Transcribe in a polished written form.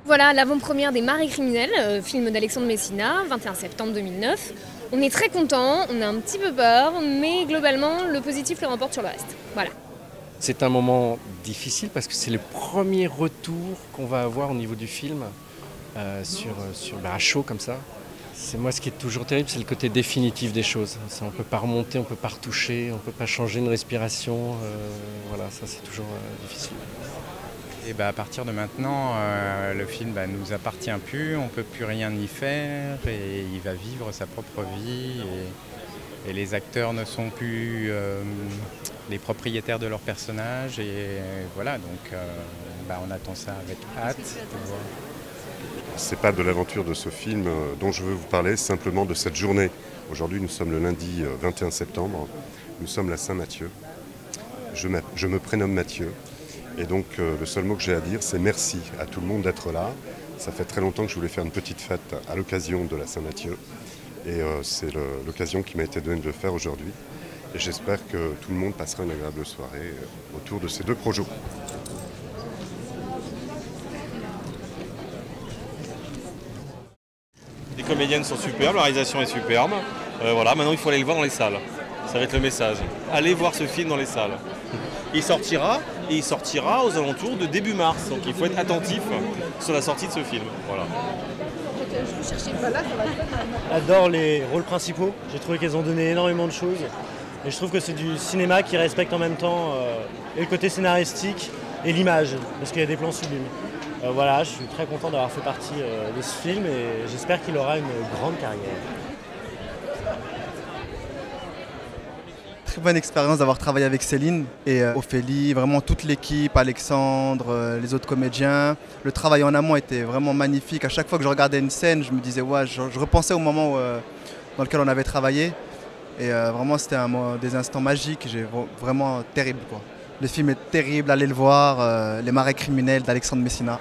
Voilà l'avant-première des Marais criminels, film d'Alexandre Messina, 21 septembre 2009. On est très contents, on a un petit peu peur, mais globalement, le positif le remporte sur le reste. Voilà. C'est un moment difficile parce que c'est le premier retour qu'on va avoir au niveau du film à chaud comme ça. C'est moi ce qui est toujours terrible, c'est le côté définitif des choses. On ne peut pas remonter, on ne peut pas retoucher, on ne peut pas changer une respiration. Voilà, ça c'est toujours difficile. Et à partir de maintenant, le film nous appartient plus, on ne peut plus rien y faire et il va vivre sa propre vie. Et les acteurs ne sont plus les propriétaires de leurs personnages. Et voilà, donc on attend ça avec hâte. C'est pas de l'aventure de ce film dont je veux vous parler, simplement de cette journée. Aujourd'hui, nous sommes le lundi 21 septembre, nous sommes la Saint-Mathieu. Je me prénomme Mathieu. Et donc le seul mot que j'ai à dire, c'est merci à tout le monde d'être là. Ça fait très longtemps que je voulais faire une petite fête à l'occasion de la Saint-Mathieu. Et c'est l'occasion qui m'a été donnée de le faire aujourd'hui. Et j'espère que tout le monde passera une agréable soirée autour de ces deux projets. Les comédiennes sont superbes, la réalisation est superbe. Voilà, maintenant il faut aller le voir dans les salles. Ça va être le message. Allez voir ce film dans les salles. Il sortira aux alentours de début mars. Donc il faut être attentif sur la sortie de ce film. Voilà. J'adore les rôles principaux. J'ai trouvé qu'elles ont donné énormément de choses. Et je trouve que c'est du cinéma qui respecte en même temps et le côté scénaristique et l'image, parce qu'il y a des plans sublimes. Voilà, je suis très content d'avoir fait partie de ce film et j'espère qu'il aura une grande carrière. Très bonne expérience d'avoir travaillé avec Céline et Ophélie, vraiment toute l'équipe, Alexandre, les autres comédiens. Le travail en amont était vraiment magnifique. À chaque fois que je regardais une scène, je me disais, ouais, je repensais au moment dans lequel on avait travaillé. Et vraiment, c'était des instants magiques, vraiment terrible, quoi. Le film est terrible, allez le voir, Les Marais criminels d'Alexandre Messina.